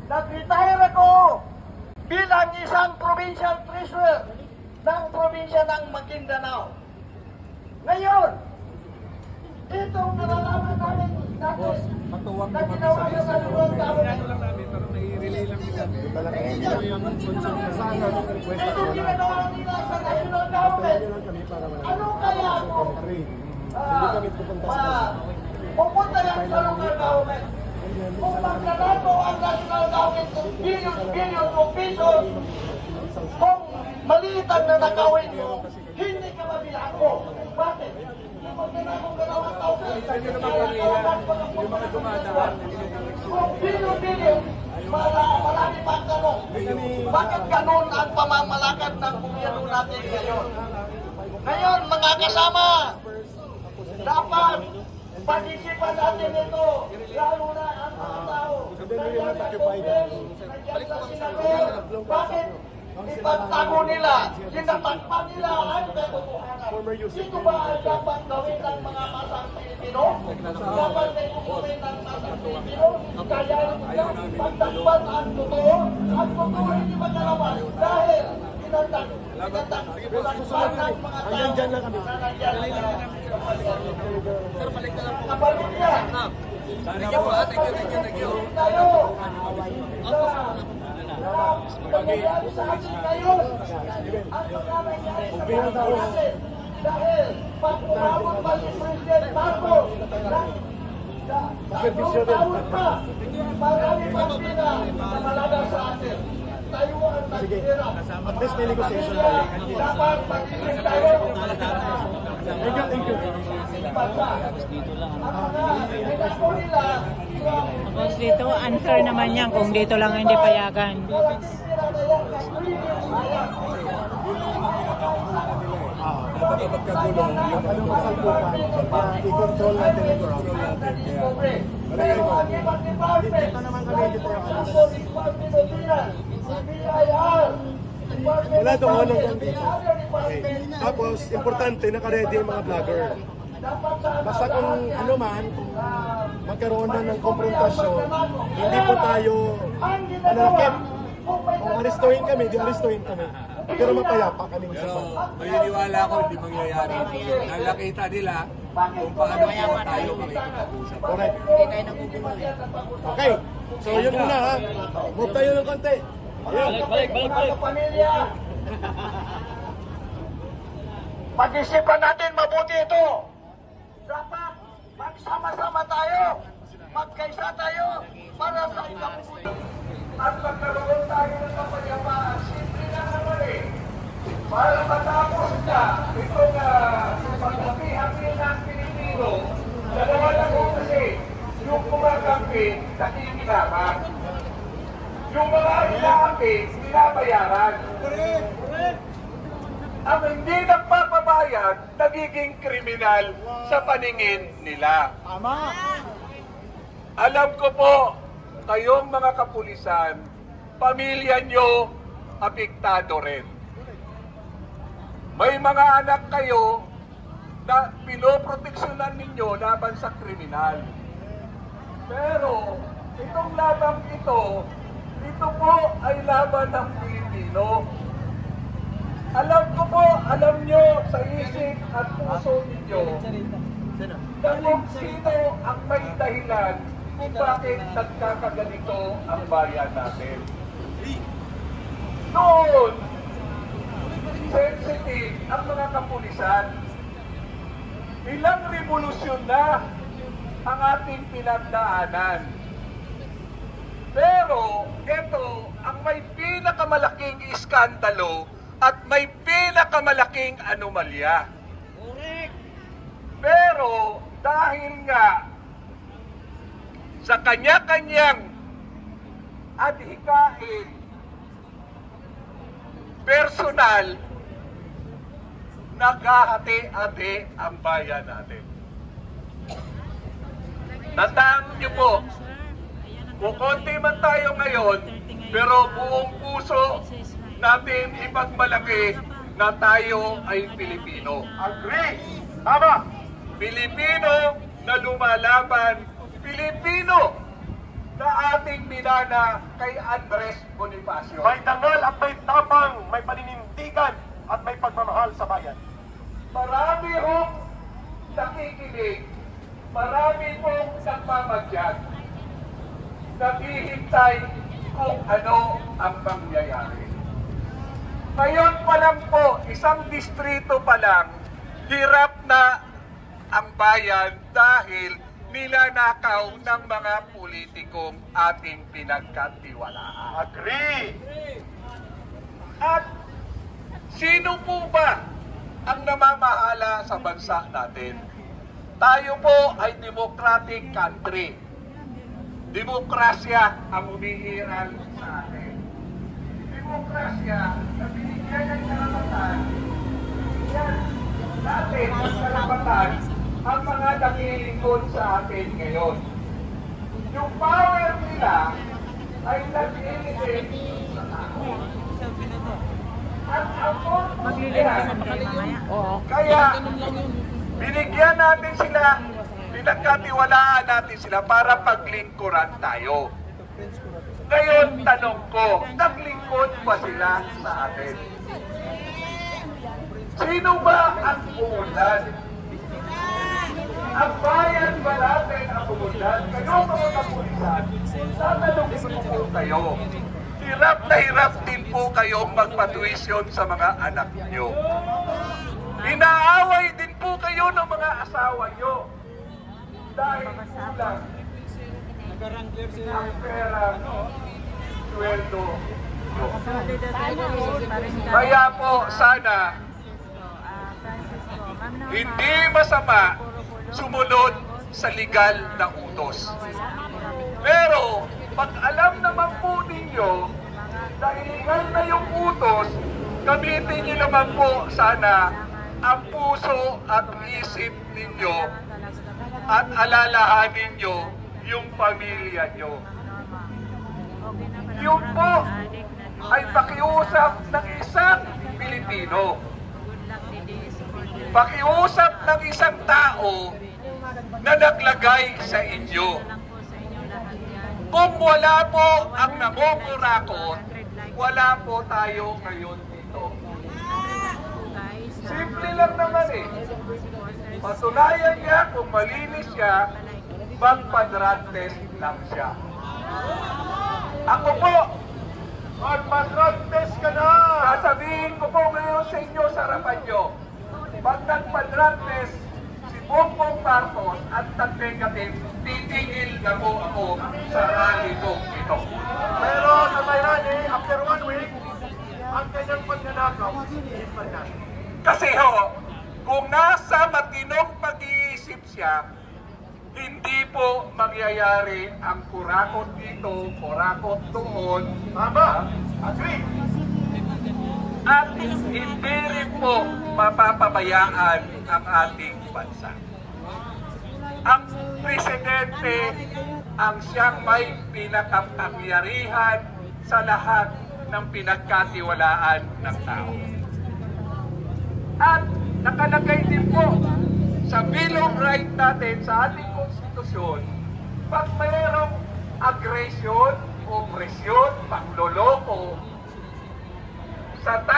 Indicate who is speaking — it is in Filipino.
Speaker 1: Nag-retire ako bilang isang provincial treasurer ng probinsya ng Maguindanao. Ngayon, itong nalalaman namin natin na ginawa sa National Government. Ito ginagawa nila sa National Government. Ano kaya kung pupunta yan sa local government? Kung magkanato ang National Government ng billions of pesos, kung maliit ang nanakawin mo, hindi ka mabilango. Bakit? Kung billion, marami pang tanong. Bakit ganun ang pamamalakad ng gobyerno natin ngayon? Ngayon, mga kasama, dapat pag-isipan natin ito, lalo na ang mga tao. Bakit ipagtago nila, sinatakpan nila ang katotohanan? Dito ba ang dapat gawin ng mga masang Pilipino? Dapat ay kukunin ng masang Pilipino? Kaya pagtakpan ang totoo, ang totoo hindi magkalaman dahil pinagtakpan ng mga tao na nandiyan
Speaker 2: Sir, balik na lang po.
Speaker 1: kapamilya.
Speaker 2: Thank you po, thank you.
Speaker 1: Nangyayari sa atin ngayon ang mga nangyayari sa bansa natin dahil pag umabot pa si President Marcos tatlong taon pa marami pang sila na malaga sa atin. Tayo ang nagsira.
Speaker 3: At least may negotiation.
Speaker 1: Dapat magiging tayo.
Speaker 3: Thank you.
Speaker 1: Ang mga pinako nila
Speaker 4: Tapos dito, unfair naman yan kung dito lang hindi payagan.
Speaker 3: Dapat magkagulong yung salpukan para i-control natin yung ground natin. Dito naman kami dito yung wala itong honong kung dito. Tapos, importante, nakaready yung mga vlogger. Basta kung ano man, magkaroon na ng konfrontasyon, hindi po tayo manakit. Kung arestuhin kami, di arestuhin kami. Pero mapayapa kaming
Speaker 2: Pero
Speaker 3: sapat.
Speaker 2: maniniwala ko hindi mangyayari. Nakita nila kung paano po tayo makikipag-usap.
Speaker 3: Correct. Okay. So yun muna ha. Move tayo ng konti.
Speaker 1: Balik. Pamilya. Pag-isipan natin mabuti ito. Dapat magsama-sama tayo. Magkaisa tayo para sa ikabubuti. At magkaroon tayo ng kapayapaan. Simple lang naman eh. Para matapos na itong pagkapi-hapi ng Pilipino, dalawa lang ko kasi yung kumakampi, nakikinabang. Yung mga inaampi, binabayaran. Ang hindi nagpapabayad, nagiging kriminal sa paningin nila.
Speaker 3: Tama.
Speaker 1: Alam ko po, kayong mga kapulisan, pamilya nyo, apektado rin. May mga anak kayo na pinoproteksyonan ninyo laban sa kriminal. Pero itong laban ito po ay laban ng Pilipino. Alam ko po, alam nyo sa isip at puso ninyo na kung sino ang may dahilan kung bakit nagkakaganito ang bayan natin. Noon, sensitive ang mga kapulisan. Ilang revolusyon na ang ating pinagdaanan. Pero ito ang may pinakamalaking iskandalo at may pinakamalaking anomalya. Pero dahil nga sa kanya-kanyang adhikain personal, naghahati-hati ang bayan natin. Tandaan niyo po, kukunti man tayo ngayon, pero buong puso natin ipagmalaki na tayo ay Pilipino. Agree! Tama! Pilipino na lumalaban, Pilipino na ating minana kay Andres Bonifacio.
Speaker 3: May dangal at may tapang, may paninindigan at may pagmamahal sa bayan.
Speaker 1: Marami hong nakikinig, marami pong nagmamadyag, naghihintay kung ano ang mangyayari. Ngayon pa lang po, isang distrito pa lang, hirap na ang bayan dahil nilanakaw ng mga politikong ating pinagkatiwalaan.
Speaker 3: Agree!
Speaker 1: At sino po ba ang namamahala sa bansa natin? Tayo po ay democratic country. Demokrasya ang umiiral sa atin. Demokrasya na binigyan ng karapatan, yan natin ang karapatan ang mga nakilingkod sa atin ngayon. Yung power nila ay nag-iisip sa tao. At ang purpose nila, kaya binigyan natin sila, pinagkatiwalaan natin sila para paglingkuran tayo. Ngayon, tanong ko, naglingkod ba sila sa atin? Sino ba ang umulan? Ang bayan ba natin ang umulan? Kayo mga kapulisan, tatanungin ko po kayo. Hirap na hirap din po kayong magpatuisyon sa mga anak nyo. Inaaway din po kayo ng mga asawa nyo. Dahil kulang ang pera, sweldo nyo. Kaya po sana, hindi masama sumunod sa legal na utos. Pero, pag alam naman po ninyo na illegal na yung utos, gamitin niyo naman po sana ang puso at isip ninyo at alalahanin nyo yung pamilya nyo. Yun po ay pakiusap ng isang Pilipino. Pakiusap ng isang tao na naglagay sa inyo. Kung wala po ang nangungurakot, wala po tayo ngayon dito. Simple lang naman eh. Patunayan niya kung malinis siya, magpa-drug test lang siya. Ako po, magpa-drug test ka na! Sasabihin ko po ngayon sa inyo sa harapan nyo, pag nagpa-drug test, si Bongbong Marcos at nag-negative, titigil na po ako sa rally ko ito.
Speaker 3: Pero sa may rally, after 1 week, ang kanyang pagnanakaw, sisipan na.
Speaker 1: Kasi ho, kung nasa matinong pag-iisip siya, hindi po mangyayari ang kurakot dito, kurakot doon.
Speaker 3: Tama! Agree!
Speaker 1: At hindi rin po mapapabayaan ang ating bansa. Ang presidente ang siyang may pinakapangyarihan sa lahat ng pinagkatiwalaan ng tao. At nakalagay din po sa Bill of Rights natin sa ating konstitusyon, pag mayroong aggression, opresyon, pagloloko sa tao,